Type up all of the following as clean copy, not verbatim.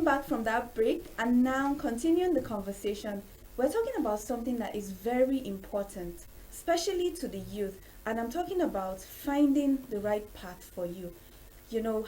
welcome back from that break, and now continuing the conversation. We're talking about something that is very important, especially to the youth, and I'm talking about finding the right path for you.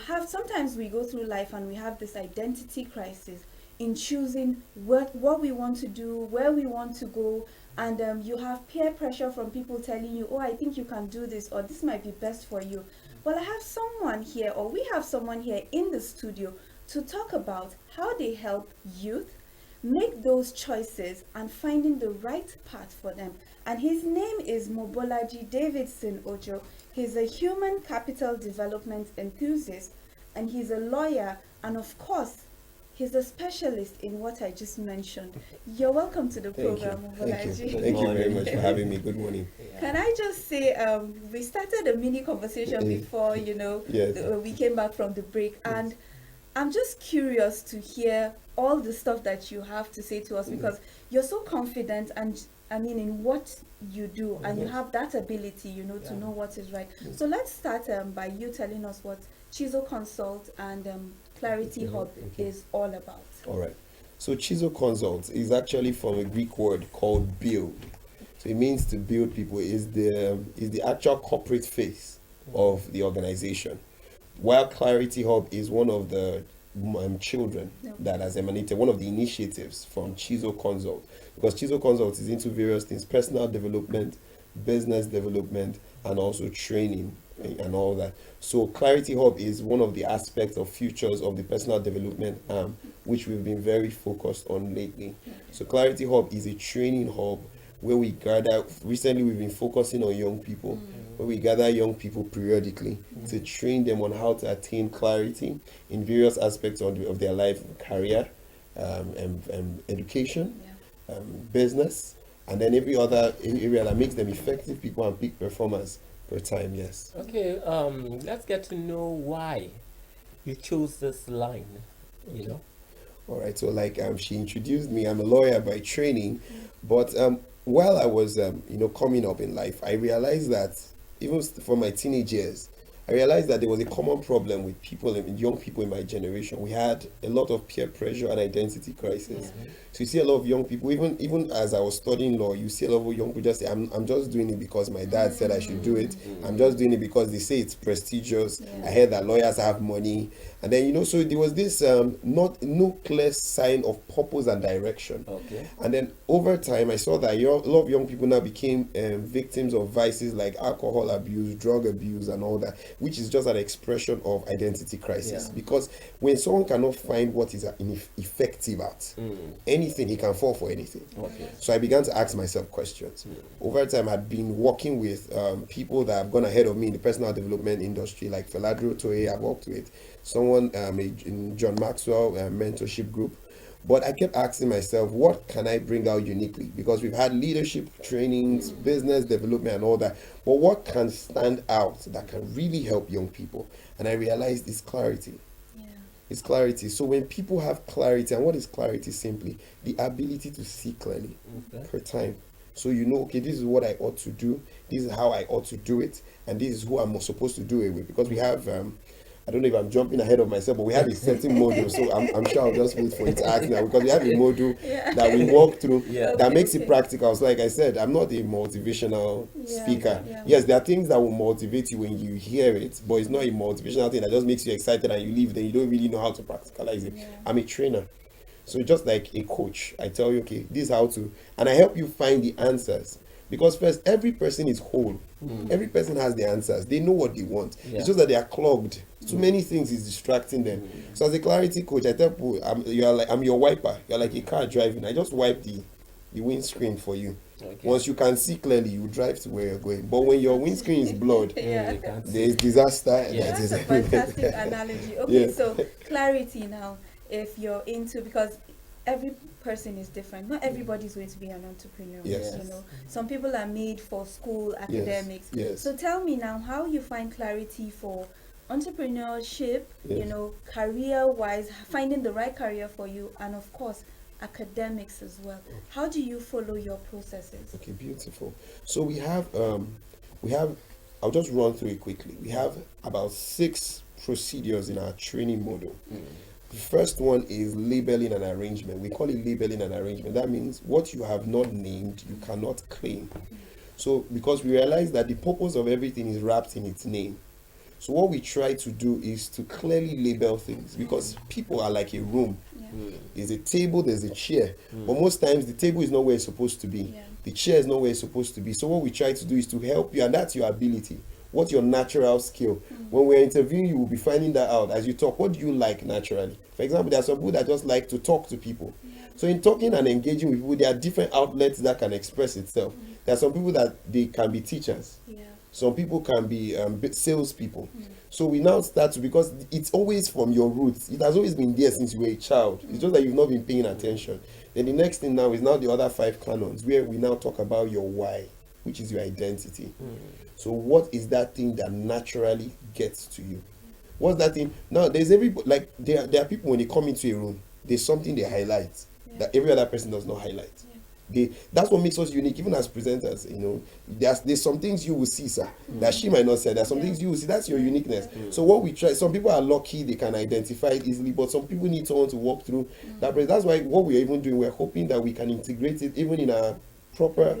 Have sometimes we go through life and we have this identity crisis in choosing what we want to do, where we want to go, and you have peer pressure from people telling you, oh, I think you can do this, or this might be best for you. Well, I have someone here, or we have someone here in the studio to talk about how they help youth make those choices and finding the right path for them. And his name is Mobolaji Davidson Ojo. He's a human capital development enthusiast, and he's a lawyer, and of course, he's a specialist in what I just mentioned. You're welcome to the program, Mobolaji. Thank you very much for having me. Good morning. Can I just say, we started a mini conversation before, Yes. we came back from the break, and I'm just curious to hear all the stuff that you have to say to us, because you're so confident and in what you do, and you have that ability, to know what is right. So let's start by you telling us what Chisel Consult and Clarity Hub is all about. All right. So Chisel Consult is actually from a Greek word called build. So it means to build people. Is the actual corporate face of the organization, while Clarity Hub is one of the children that has emanated, one of the initiatives from Chisel Consult, because Chisel Consult is into various things: personal development, business development, and also training and all that. So Clarity Hub is one of the aspects of futures of the personal development arm, which we've been very focused on lately. So Clarity Hub is a training hub where we gather. Recently we've been focusing on young people, where we gather young people periodically to train them on how to attain clarity in various aspects of their life, career, education, business, and then every other area that makes them effective people and peak performers per time. Yes. Okay, let's get to know why you chose this line, All right, so like she introduced me, I'm a lawyer by training, but while I was coming up in life, I realized that even for my teenage years, I realized that there was a common problem with young people in my generation. We had a lot of peer pressure and identity crisis. So you see a lot of young people, even as I was studying law, you see a lot of young people just say, I'm just doing it because my dad said I should do it. I'm just doing it because they say it's prestigious. I heard that lawyers have money. And then, so there was this no clear sign of purpose and direction. Okay. And then over time, I saw that a lot of young people now became victims of vices like alcohol abuse, drug abuse, and all that, which is just an expression of identity crisis. Because when someone cannot find what is effective at anything, he can fall for anything. Okay. So I began to ask myself questions. Over time, I'd been working with people that have gone ahead of me in the personal development industry, like Feladro Toye. I've worked with someone in John Maxwell mentorship group. But I kept asking myself, what can I bring out uniquely? Because we've had leadership trainings, business development, and all that. But what can stand out that can really help young people? And I realized it's clarity. It's clarity. So when people have clarity, and what is clarity? Simply the ability to see clearly per time. So okay, this is what I ought to do. This is how I ought to do it, and this is who I'm supposed to do it with. Because we have I don't know if I'm jumping ahead of myself, but we have a certain module, so I'm sure I'll just wait for it to ask now, because we have a module that we walk through that makes it practical. So like I said, I'm not a motivational speaker. Yes, there are things that will motivate you when you hear it, but it's not a motivational thing that just makes you excited and you leave, then you don't really know how to practicalize it. I'm a trainer. So just like a coach, I tell you, okay, this is how to, and I help you find the answers. Because first, every person is whole. Every person has the answers. They know what they want. It's just that they are clogged. Too many things is distracting them. So as a clarity coach, I tell people, I'm your wiper. You're like a car driving. I just wipe the windscreen for you. Okay. Once you can see clearly, you drive to where you're going. But when your windscreen is blurred, there's disaster. That's a fantastic analogy. Okay, so clarity now, if you're into, because every person is different. Not everybody is going to be an entrepreneur. Some people are made for school, academics. So tell me now how you find clarity for entrepreneurship, career-wise, finding the right career for you, and of course academics as well. How do you follow your processes? Okay, beautiful. So we have I'll just run through it quickly. We have about 6 procedures in our training model. First one is labeling and arrangement. We call it labeling and arrangement. That means what you have not named, you cannot claim. So, because we realize that the purpose of everything is wrapped in its name. So, what we try to do is to clearly label things, because people are like a room. There's a table, there's a chair. But most times, the table is not where it's supposed to be. The chair is not where it's supposed to be. So, what we try to do is to help you, and that's your ability. What's your natural skill? When we're interviewing you, will be finding that out as you talk. What do you like naturally? For example, there are some people that just like to talk to people. So in talking and engaging with people, there are different outlets that can express itself. There are some people that they can be teachers. Some people can be salespeople. So we now start to, because it's always from your roots. It has always been there since you were a child. It's just that you've not been paying attention. Then the next thing now is now the other 5 canons, where we now talk about your why, which is your identity. So what is that thing that naturally gets to you? What's that thing? Now there's like there are people, when they come into a room, there's something they highlight that every other person does not highlight. That's what makes us unique, even as presenters. There's some things you will see, sir, that she might not say. There's some things you will see. That's your uniqueness. So what we try, some people are lucky, they can identify it easily, but some people need someone to walk through that. That's why what we're even doing, we're hoping that we can integrate it even in our proper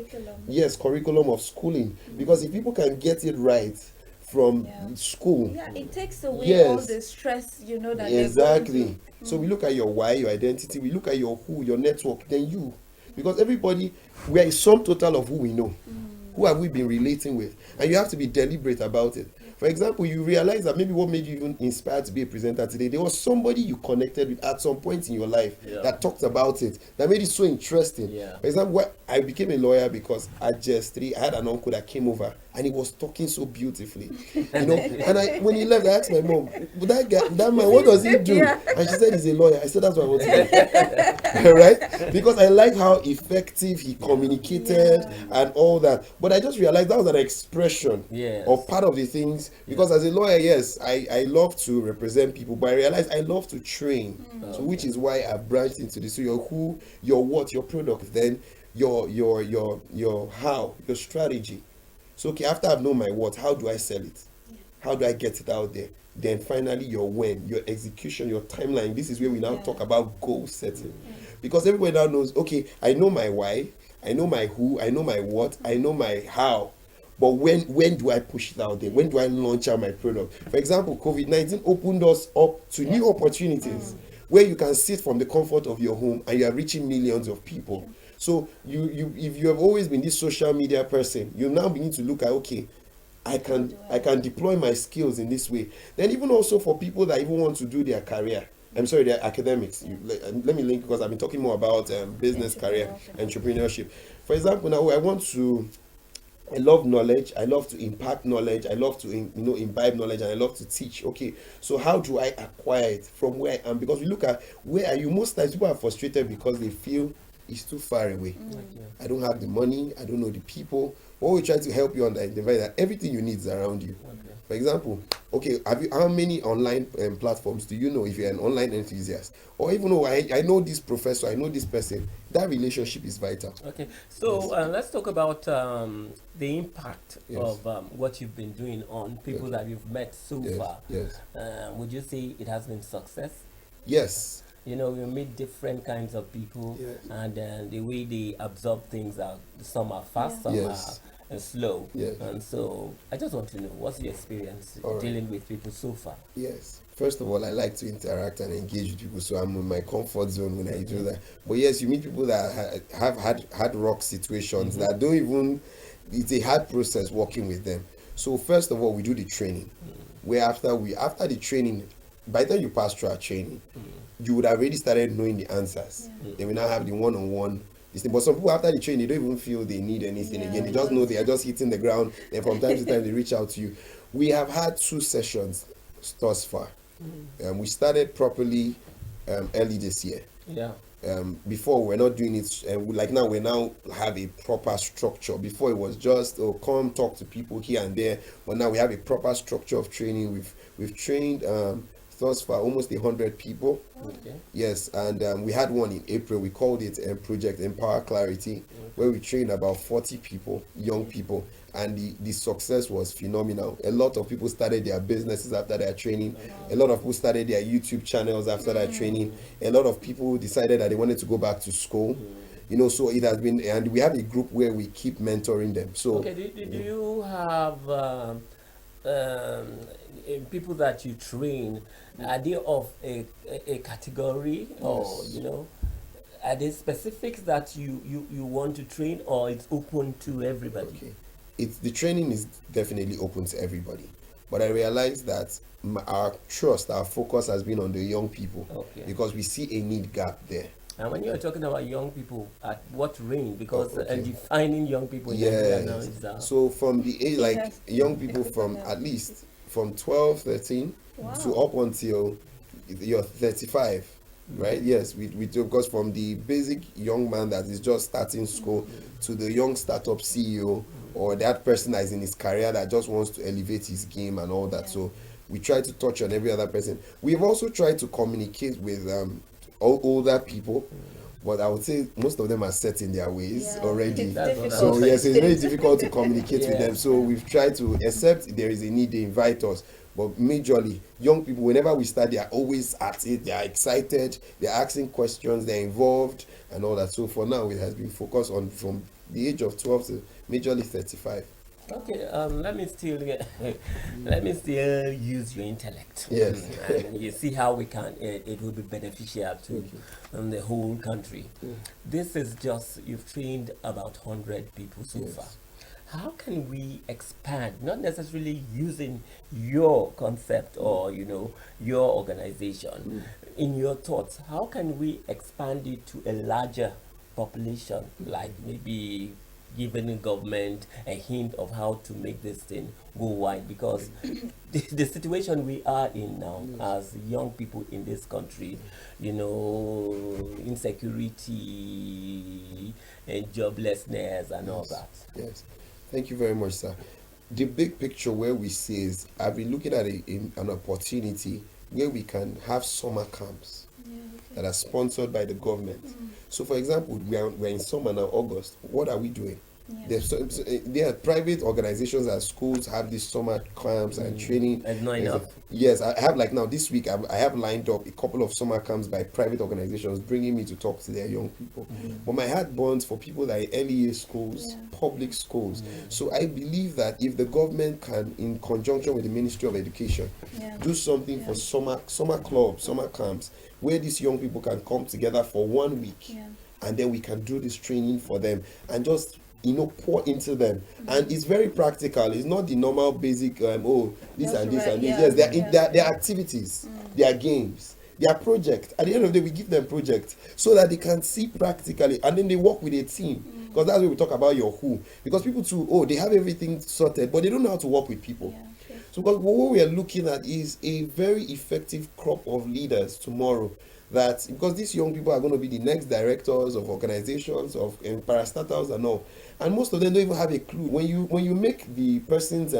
curriculum of schooling, because if people can get it right from school, it takes away all the stress, that exactly. So we look at your why, your identity, we look at your who, your network, then you, because everybody, we are a sum total of who we know. Who have we been relating with? And you have to be deliberate about it. For example, you realize that maybe what made you even inspired to be a presenter today, there was somebody you connected with at some point in your life that talked about it, that made it so interesting. For example, I became a lawyer because at JS3, I had an uncle that came over and he was talking so beautifully. And when he left, I asked my mom, that man, what does he do? And she said he's a lawyer. I said, that's what I want to do. Right? Because I like how effective he communicated and all that. But I just realized that was an expression of part of the things. Because as a lawyer, yes, I love to represent people, but I realized I love to train. So which is why I branched into this. So your who, your what, your product, then your how, your strategy. So okay, after I've known my what, how do I sell it? How do I get it out there? Then finally your when, your execution, your timeline. This is where we now talk about goal setting. Because everybody now knows, okay, I know my why, I know my who, I know my what, I know my how. But when do I push it out there? When do I launch out my product? For example, COVID-19 opened us up to new opportunities where you can sit from the comfort of your home and you are reaching millions of people. So if you have always been this social media person, you now begin to look at, okay, I can deploy my skills in this way. Then even also for people that even want to do their career, their academics. Let me link, because I've been talking more about business career, entrepreneurship. For example, now I love knowledge. I love to impact knowledge. I love to imbibe knowledge, and I love to teach. Okay, so how do I acquire it from where I am? Because we look at where are you. Most times people are frustrated because they feel it's too far away. I don't have the money. I don't know the people. What we try to help you on that, that everything you need is around you. For example, okay, how many online platforms do you know if you're an online enthusiast? Or even though I know this professor, I know this person, that relationship is vital. Okay, so let's talk about the impact of what you've been doing on people that you've met so far. Would you say it has been success? Yes. We meet different kinds of people, and the way they absorb things are, some are fast, some are slow. And so I just want to know, what's your experience dealing with people so far? Yes. First of all, I like to interact and engage with people, so I'm in my comfort zone when I do that. But yes, you meet people that have had hard rock situations that don't even, it's a hard process working with them. So first of all, we do the training. Where after the training, by the time you pass through our training, you would have already started knowing the answers. Then we now have the one-on-one. But some people after the training, they don't even feel they need anything again. They just know they are just hitting the ground. Then from time to time, they reach out to you. We have had 2 sessions thus far. We started properly early this year. Before we're not doing it, like now we now have a proper structure. Before it was just come talk to people here and there, but now we have a proper structure of training. We've trained thus far almost 100 people. Okay. Yes, and we had one in April. We called it Project Empower Clarity, where we trained about 40 people, young people, and the success was phenomenal. A lot of people started their businesses after their training. A lot of people started their YouTube channels after their training. A lot of people decided that they wanted to go back to school. You know, so it has been, and we have a group where we keep mentoring them. So, okay, do you have people that you train? Are they of a category, or Yes. you know, are there specifics that you want to train, or it's open to everybody? okay, the training is definitely open to everybody, but I realize that our focus has been on the young people, Okay. because we see a need gap there. And when you're talking about young people, at what range? Because Okay. defining young people in Nigeria now Yes. is So from the age, like Yes. young people from at least from 12, 13 to up until you're 35, right? Yes, we do, because from the basic young man that is just starting school to the young startup CEO, or that person that is in his career that just wants to elevate his game and all that. Yeah. So we try to touch on every other person. We've also tried to communicate with older people, but I would say most of them are set in their ways Yeah. already. It's That's what difficult. So yes, it's very difficult to communicate with Yeah. them. So we've tried to, except there is a need, they invite us. But majorly, young people, whenever we start, they are always at it. They are excited. They're asking questions. They're involved and all that. So for now, it has been focused on from the age of 12 to majorly 35. Okay, let me still use your intellect. Yes. And you see how we can. It will be beneficial to the whole country. This is just, you've trained about 100 people so Yes. far. How can we expand? Not necessarily using your concept or your organization. In your thoughts, how can we expand it to a larger population? Like maybe giving the government a hint of how to make this thing go wide, because the situation we are in now as young people in this country, insecurity and joblessness and all that. Yes. Thank you very much, sir. The big picture where we see is, I've been looking at an opportunity where we can have summer camps that are sponsored by the government. So, for example, we're in summer now, August. What are we doing? There are private organizations and schools have these summer camps and training. And not enough. Yes, I have, like now this week, I have lined up a couple of summer camps by private organizations bringing me to talk to their young people. But my heart burns for people that are early year schools, public schools. So I believe that if the government can, in conjunction with the Ministry of Education, do something for summer clubs, summer camps, where these young people can come together for 1 week, and then we can do this training for them and just pour into them. And it's very practical. It's not the normal basic this That's and this right, and this. yeah, Yes, yeah. they're activities, their games, their project. At the end of the day, we give them projects so that they can see practically, and then they work with a team. Because that's where we talk about your who. Because people too, they have everything sorted, but they don't know how to work with people. So because what we are looking at is a very effective crop of leaders tomorrow. That because these young people are going to be the next directors of organizations, of parastatals and all, and most of them don't even have a clue. When you make the person's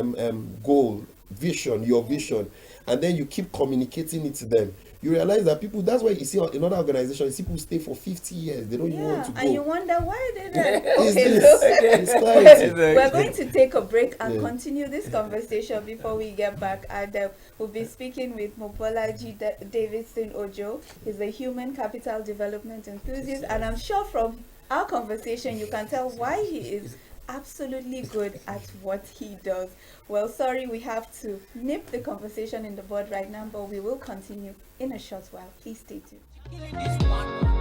goal, vision, your vision, and then you keep communicating it to them, you realize that people, that's why you see in other organizations, people stay for 50 years. They don't even want to go. And you wonder why they did. It's clarity. We're going to take a break and continue this conversation before we get back. And we'll be speaking with Mopolaji Davidson Ojo. He's a human capital development enthusiast, and I'm sure from our conversation you can tell why he is absolutely good at what he does. Well, sorry, we have to nip the conversation in the bud right now, but we will continue in a short while. Please stay tuned.